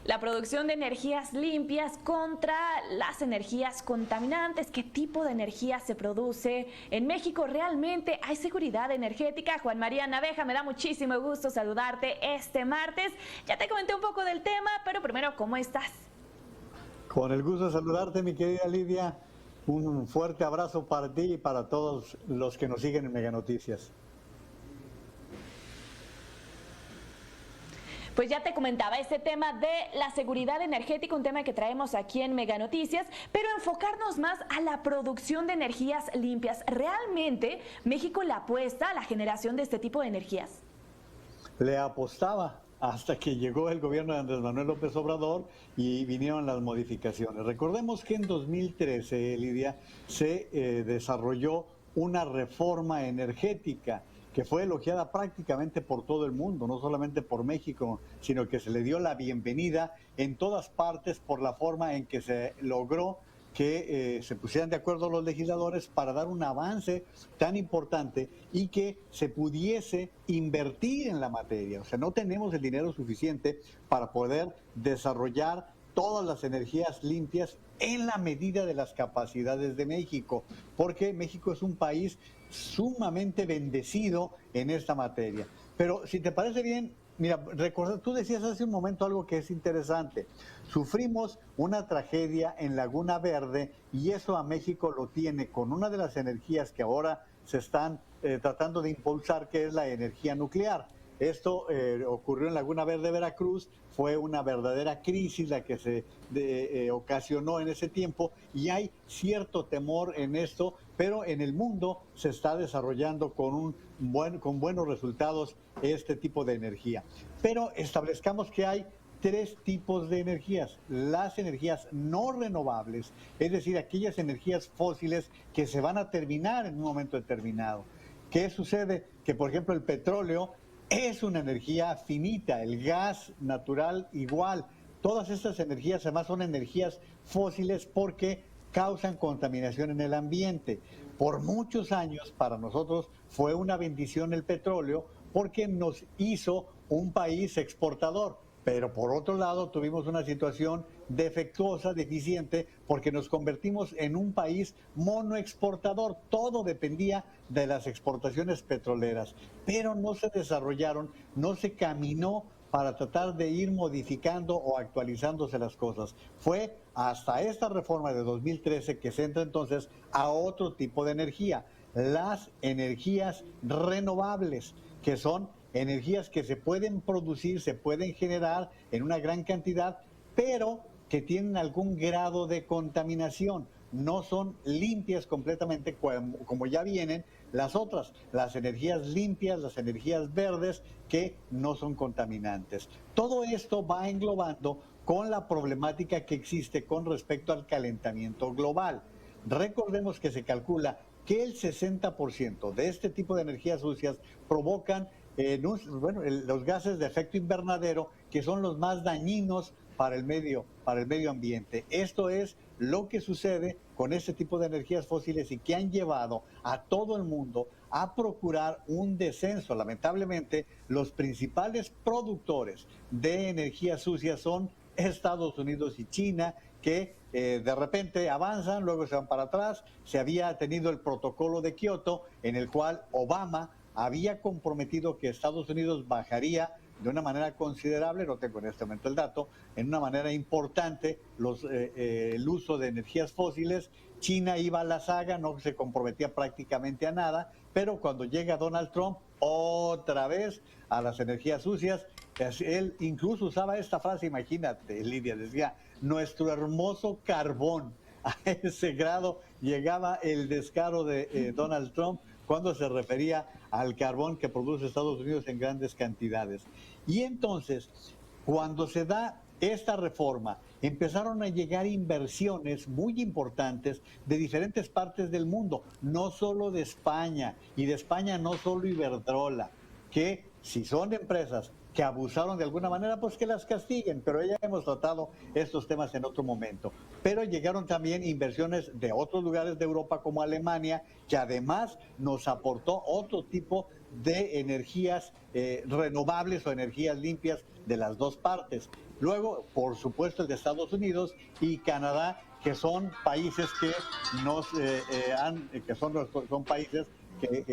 La producción de energías limpias contra las energías contaminantes. ¿Qué tipo de energía se produce en México? ¿Realmente hay seguridad energética? Juan María Naveja, me da muchísimo gusto saludarte este martes. Ya te comenté un poco del tema, pero primero, ¿cómo estás? Con el gusto de saludarte, mi querida Lidia. Un fuerte abrazo para ti y para todos los que nos siguen en Mega Noticias. Pues ya te comentaba este tema de la seguridad energética, un tema que traemos aquí en Mega Noticias, pero enfocarnos más a la producción de energías limpias. ¿Realmente México le apuesta a la generación de este tipo de energías? Le apostaba hasta que llegó el gobierno de Andrés Manuel López Obrador y vinieron las modificaciones. Recordemos que en 2013, Lidia, se desarrolló una reforma energética que fue elogiada prácticamente por todo el mundo, no solamente por México, sino que se le dio la bienvenida en todas partes por la forma en que se logró que se pusieran de acuerdo los legisladores para dar un avance tan importante y que se pudiese invertir en la materia. O sea, no tenemos el dinero suficiente para poder desarrollar todas las energías limpias en la medida de las capacidades de México, porque México es un país sumamente bendecido en esta materia. Pero si te parece bien, mira, recuerda, tú decías hace un momento algo que es interesante. Sufrimos una tragedia en Laguna Verde y eso a México lo tiene con una de las energías que ahora se están tratando de impulsar, que es la energía nuclear. Esto ocurrió en Laguna Verde, Veracruz, fue una verdadera crisis la que se ocasionó en ese tiempo y hay cierto temor en esto, pero en el mundo se está desarrollando con buenos resultados este tipo de energía. Pero establezcamos que hay tres tipos de energías. Las energías no renovables, es decir, aquellas energías fósiles que se van a terminar en un momento determinado. ¿Qué sucede? Que, por ejemplo, el petróleo es una energía finita, el gas natural igual. Todas estas energías además son energías fósiles porque causan contaminación en el ambiente. Por muchos años para nosotros fue una bendición el petróleo porque nos hizo un país exportador. Pero por otro lado tuvimos una situación defectuosa, deficiente, porque nos convertimos en un país monoexportador. Todo dependía de las exportaciones petroleras, pero no se desarrollaron, no se caminó para tratar de ir modificando o actualizándose las cosas. Fue hasta esta reforma de 2013 que se entra entonces a otro tipo de energía, las energías renovables, que son energías que se pueden producir, se pueden generar en una gran cantidad, pero que tienen algún grado de contaminación. No son limpias completamente como ya vienen las otras, las energías limpias, las energías verdes que no son contaminantes. Todo esto va englobando con la problemática que existe con respecto al calentamiento global. Recordemos que se calcula que el 60% de este tipo de energías sucias provocan los gases de efecto invernadero, que son los más dañinos para el medio ambiente. Esto es lo que sucede con este tipo de energías fósiles y que han llevado a todo el mundo a procurar un descenso. Lamentablemente, los principales productores de energías sucias son Estados Unidos y China, que de repente avanzan, luego se van para atrás. Se había tenido el protocolo de Kioto, en el cual Obama había comprometido que Estados Unidos bajaría de una manera considerable, no tengo en este momento el dato, en una manera importante el uso de energías fósiles. China iba a la saga, no se comprometía prácticamente a nada, pero cuando llega Donald Trump, otra vez a las energías sucias. Él incluso usaba esta frase, imagínate, Lidia, decía, nuestro hermoso carbón. A ese grado llegaba el descaro de Donald Trump cuando se refería al carbón que produce Estados Unidos en grandes cantidades. Y entonces, cuando se da esta reforma, empezaron a llegar inversiones muy importantes de diferentes partes del mundo, no solo de España, y de España no solo Iberdrola, que si son empresas que abusaron de alguna manera, pues que las castiguen, pero ya hemos tratado estos temas en otro momento. Pero llegaron también inversiones de otros lugares de Europa como Alemania, que además nos aportó otro tipo de energías renovables o energías limpias de las dos partes. Luego, por supuesto, el de Estados Unidos y Canadá, que son países que son países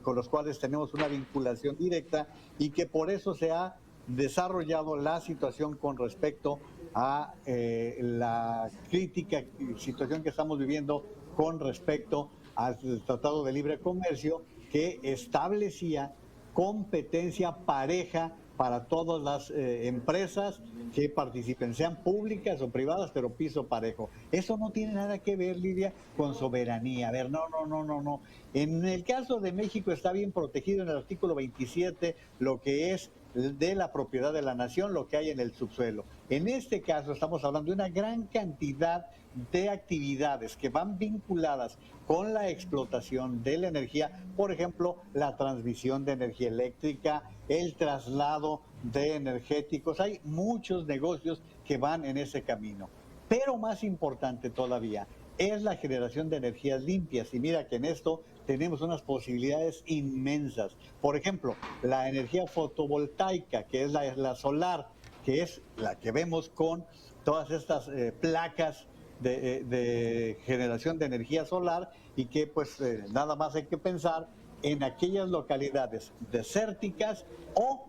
con los cuales tenemos una vinculación directa y que por eso se ha desarrollado la situación con respecto a la crítica situación que estamos viviendo con respecto al Tratado de Libre Comercio, que establecía competencia pareja para todas las empresas que participen, sean públicas o privadas, pero piso parejo. Eso no tiene nada que ver, Lidia, con soberanía. A ver, no. En el caso de México está bien protegido en el artículo 27 lo que es de la propiedad de la nación, lo que hay en el subsuelo. En este caso estamos hablando de una gran cantidad de actividades que van vinculadas con la explotación de la energía, por ejemplo, la transmisión de energía eléctrica, el traslado de energéticos. Hay muchos negocios que van en ese camino. Pero más importante todavía es la generación de energías limpias. Y mira que en esto tenemos unas posibilidades inmensas. Por ejemplo, la energía fotovoltaica, que es la solar, que es la que vemos con todas estas placas de generación de energía solar, y que pues nada más hay que pensar en aquellas localidades desérticas o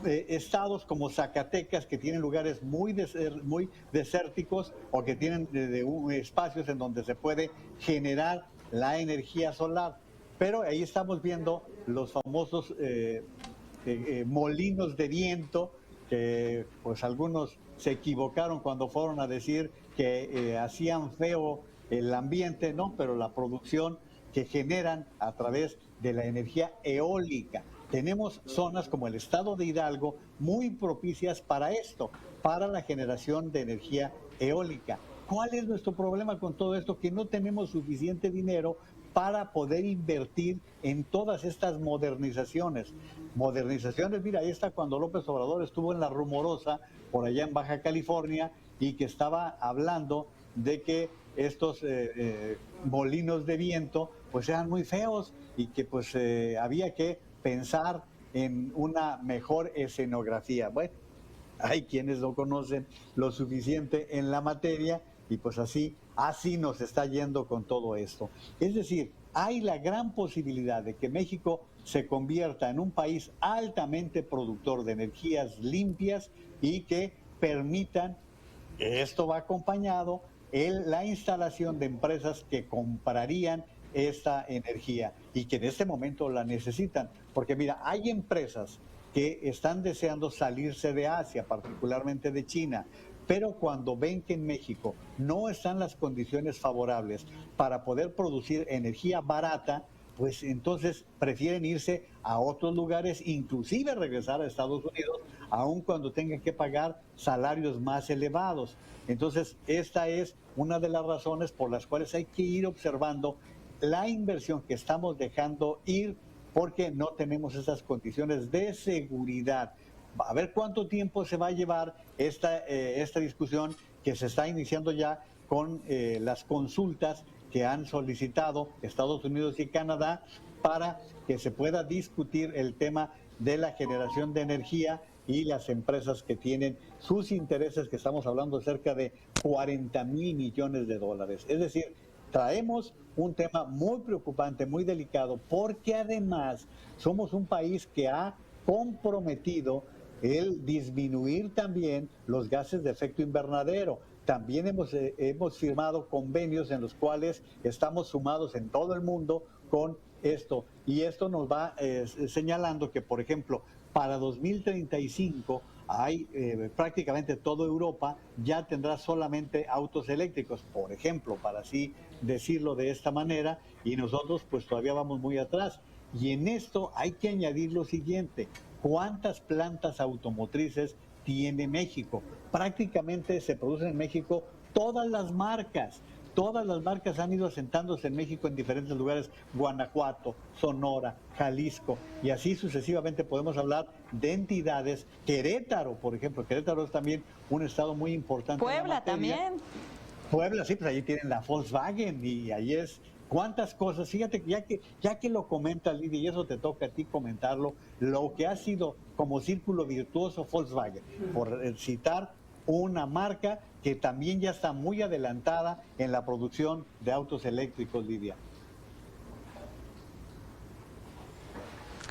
estados como Zacatecas, que tienen lugares muy desérticos o que tienen espacios en donde se puede generar la energía solar. Pero ahí estamos viendo los famosos molinos de viento, que pues algunos se equivocaron cuando fueron a decir que hacían feo el ambiente, ¿no? Pero la producción que generan a través de la energía eólica. Tenemos zonas como el estado de Hidalgo muy propicias para esto, para la generación de energía eólica. ¿Cuál es nuestro problema con todo esto? Que no tenemos suficiente dinero para poder invertir en todas estas modernizaciones. Modernizaciones, mira, ahí está cuando López Obrador estuvo en La Rumorosa, por allá en Baja California, y que estaba hablando de que estos molinos de viento pues eran muy feos y que pues había que pensar en una mejor escenografía. Bueno, hay quienes no conocen lo suficiente en la materia y pues así nos está yendo con todo esto. Es decir, hay la gran posibilidad de que México se convierta en un país altamente productor de energías limpias y que permitan, esto va acompañado, la instalación de empresas que comprarían esta energía y que en este momento la necesitan. Porque mira, hay empresas que están deseando salirse de Asia, particularmente de China, pero cuando ven que en México no están las condiciones favorables para poder producir energía barata, pues entonces prefieren irse a otros lugares, inclusive regresar a Estados Unidos, aun cuando tengan que pagar salarios más elevados. Entonces, esta es una de las razones por las cuales hay que ir observando la inversión que estamos dejando ir, porque no tenemos esas condiciones de seguridad. A ver cuánto tiempo se va a llevar esta discusión que se está iniciando ya con las consultas que han solicitado Estados Unidos y Canadá para que se pueda discutir el tema de la generación de energía y las empresas que tienen sus intereses, que estamos hablando de cerca de 40,000 millones de dólares. Es decir, traemos un tema muy preocupante, muy delicado, porque además somos un país que ha comprometido el disminuir también los gases de efecto invernadero. También hemos firmado convenios en los cuales estamos sumados en todo el mundo con esto. Y esto nos va señalando que, por ejemplo, para 2035 hay prácticamente toda Europa ya tendrá solamente autos eléctricos, por ejemplo, para así decirlo de esta manera, y nosotros pues todavía vamos muy atrás. Y en esto hay que añadir lo siguiente: ¿cuántas plantas automotrices tiene México? Prácticamente se producen en México todas las marcas. Todas las marcas han ido asentándose en México en diferentes lugares: Guanajuato, Sonora, Jalisco, y así sucesivamente podemos hablar de entidades. Querétaro, por ejemplo, Querétaro es también un estado muy importante. Puebla también. Puebla, sí, pues allí tienen la Volkswagen y ahí es ¿Cuántas cosas? Fíjate, ya que lo comenta Lidia, y eso te toca a ti comentarlo, lo que ha sido como círculo virtuoso Volkswagen, por citar una marca que también ya está muy adelantada en la producción de autos eléctricos, Lidia.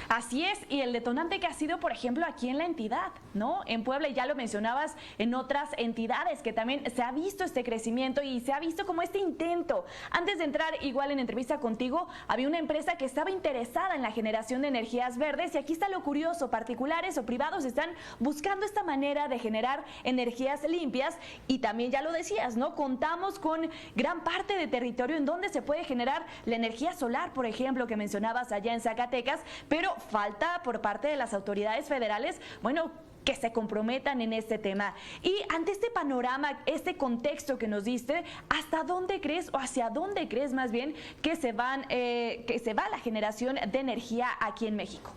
Así es, y el detonante que ha sido, por ejemplo, aquí en la entidad, ¿no? En Puebla, ya lo mencionabas, en otras entidades que también se ha visto este crecimiento y se ha visto como este intento. Antes de entrar igual en entrevista contigo, había una empresa que estaba interesada en la generación de energías verdes y aquí está lo curioso, particulares o privados están buscando esta manera de generar energías limpias y también ya lo decías, ¿no? Contamos con gran parte de territorio en donde se puede generar la energía solar, por ejemplo, que mencionabas allá en Zacatecas, pero falta por parte de las autoridades federales, bueno, que se comprometan en este tema. Y ante este panorama, este contexto que nos diste, ¿hasta dónde crees o hacia dónde crees más bien que se va la generación de energía aquí en México?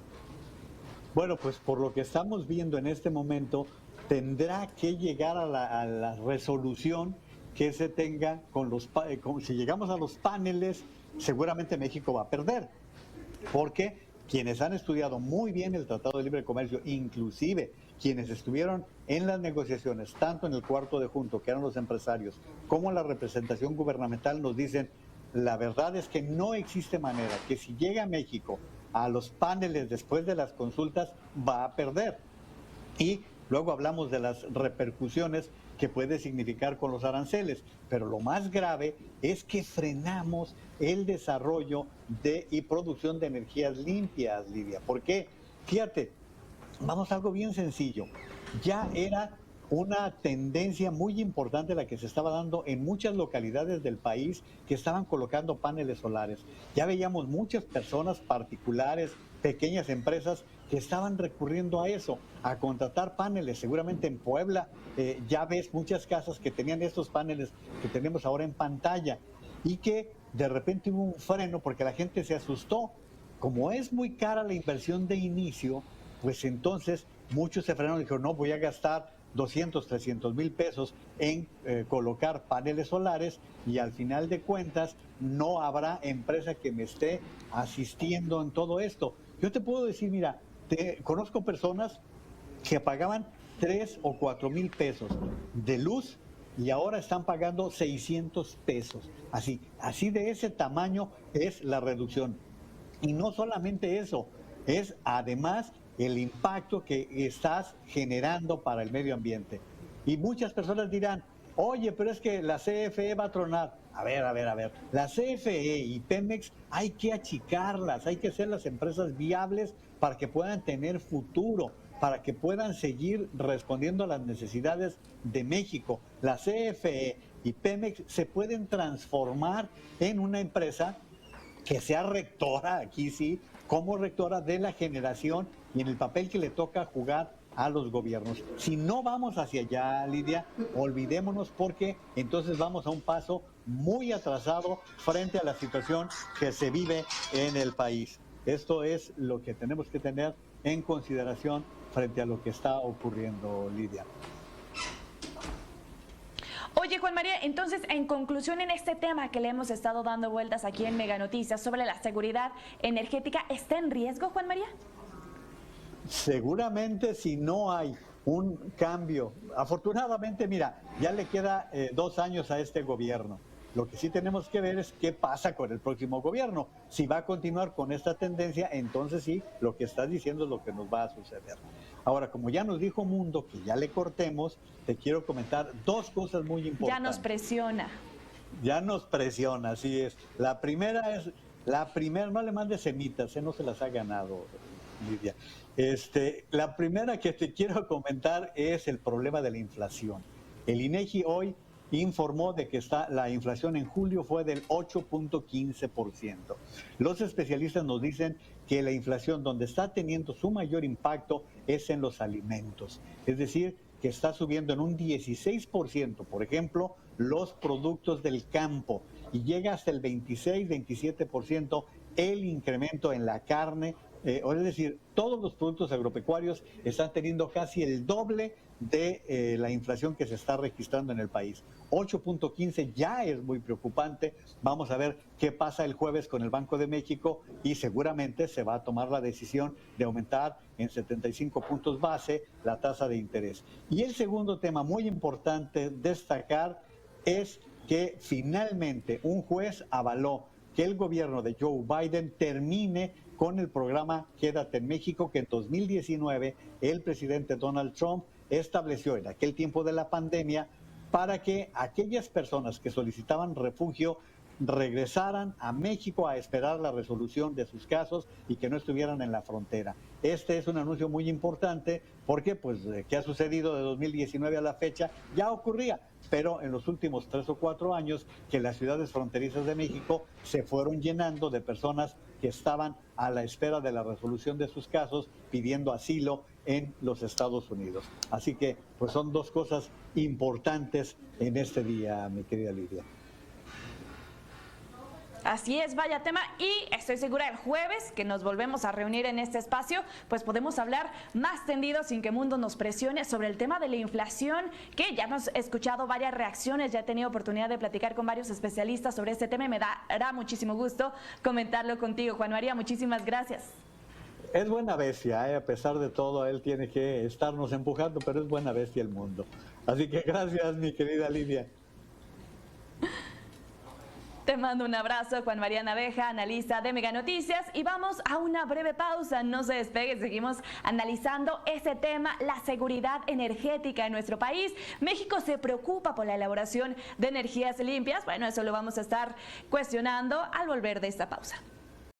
Bueno, pues por lo que estamos viendo en este momento, tendrá que llegar a la resolución que se tenga si llegamos a los paneles, seguramente México va a perder, porque quienes han estudiado muy bien el Tratado de Libre Comercio, inclusive quienes estuvieron en las negociaciones, tanto en el cuarto de junto, que eran los empresarios, como en la representación gubernamental, nos dicen, la verdad es que no existe manera que si llega México a los paneles después de las consultas, va a perder. Y luego hablamos de las repercusiones que puede significar con los aranceles, pero lo más grave es que frenamos el desarrollo y producción de energías limpias, Lidia. ¿Por qué? Fíjate, vamos a algo bien sencillo. Ya era una tendencia muy importante la que se estaba dando en muchas localidades del país que estaban colocando paneles solares. Ya veíamos muchas personas particulares, pequeñas empresas que estaban recurriendo a eso, a contratar paneles. Seguramente en Puebla ya ves muchas casas que tenían estos paneles que tenemos ahora en pantalla y que de repente hubo un freno porque la gente se asustó. Como es muy cara la inversión de inicio, pues entonces muchos se frenaron y dijeron, no, voy a gastar 200, 300 mil pesos en colocar paneles solares y al final de cuentas no habrá empresa que me esté asistiendo en todo esto. Yo te puedo decir, mira, conozco personas que pagaban 3 o 4 mil pesos de luz y ahora están pagando 600 pesos. Así de ese tamaño es la reducción. Y no solamente eso, es además el impacto que estás generando para el medio ambiente. Y muchas personas dirán, oye, pero es que la CFE va a tronar. A ver. La CFE y Pemex hay que achicarlas, hay que hacer las empresas viables para que puedan tener futuro, para que puedan seguir respondiendo a las necesidades de México. La CFE y Pemex se pueden transformar en una empresa que sea rectora, aquí sí, como rectora de la generación y en el papel que le toca jugar a los gobiernos. Si no vamos hacia allá, Lidia, olvidémonos porque entonces vamos a un paso muy atrasado frente a la situación que se vive en el país. Esto es lo que tenemos que tener en consideración frente a lo que está ocurriendo, Lidia. Oye, Juan María, entonces, en conclusión en este tema que le hemos estado dando vueltas aquí en Mega Noticias sobre la seguridad energética, ¿está en riesgo, Juan María? Seguramente si no hay un cambio, afortunadamente, mira, ya le queda 2 años a este gobierno. Lo que sí tenemos que ver es qué pasa con el próximo gobierno. Si va a continuar con esta tendencia, entonces sí, lo que estás diciendo es lo que nos va a suceder. Ahora, como ya nos dijo Mundo que ya le cortemos, te quiero comentar 2 cosas muy importantes. Ya nos presiona. Ya nos presiona, así es. La primera, no le mandes semitas, no se las ha ganado, Lidia. La primera que te quiero comentar es el problema de la inflación. El INEGI hoy informó de que la inflación en julio fue del 8.15%. Los especialistas nos dicen que la inflación donde está teniendo su mayor impacto es en los alimentos. Es decir, que está subiendo en un 16%, por ejemplo, los productos del campo, y llega hasta el 26-27% el incremento en la carne. Es decir, todos los productos agropecuarios están teniendo casi el doble de la inflación que se está registrando en el país. 8.15 ya es muy preocupante. Vamos a ver qué pasa el jueves con el Banco de México y seguramente se va a tomar la decisión de aumentar en 75 puntos base la tasa de interés. Y el segundo tema muy importante destacar es que finalmente un juez avaló que el gobierno de Joe Biden termine con el programa Quédate en México, que en 2019 el presidente Donald Trump estableció en aquel tiempo de la pandemia para que aquellas personas que solicitaban refugio regresaran a México a esperar la resolución de sus casos y que no estuvieran en la frontera. Este es un anuncio muy importante porque, pues, ¿qué ha sucedido de 2019 a la fecha? Ya ocurría, pero en los últimos 3 o 4 años que las ciudades fronterizas de México se fueron llenando de personas que estaban a la espera de la resolución de sus casos pidiendo asilo en los Estados Unidos. Así que, pues, son dos cosas importantes en este día, mi querida Lidia. Así es, vaya tema, y estoy segura el jueves que nos volvemos a reunir en este espacio, pues podemos hablar más tendido sin que Mundo nos presione sobre el tema de la inflación, que ya hemos escuchado varias reacciones, ya he tenido oportunidad de platicar con varios especialistas sobre este tema y me dará muchísimo gusto comentarlo contigo, Juan María, muchísimas gracias. Es buena bestia, a pesar de todo, él tiene que estarnos empujando, pero es buena bestia el mundo. Así que gracias, mi querida Lidia. Te mando un abrazo, Juan María Naveja, analista de Mega Noticias, y vamos a una breve pausa. No se despegue, seguimos analizando ese tema, la seguridad energética en nuestro país. México se preocupa por la elaboración de energías limpias. Bueno, eso lo vamos a estar cuestionando al volver de esta pausa.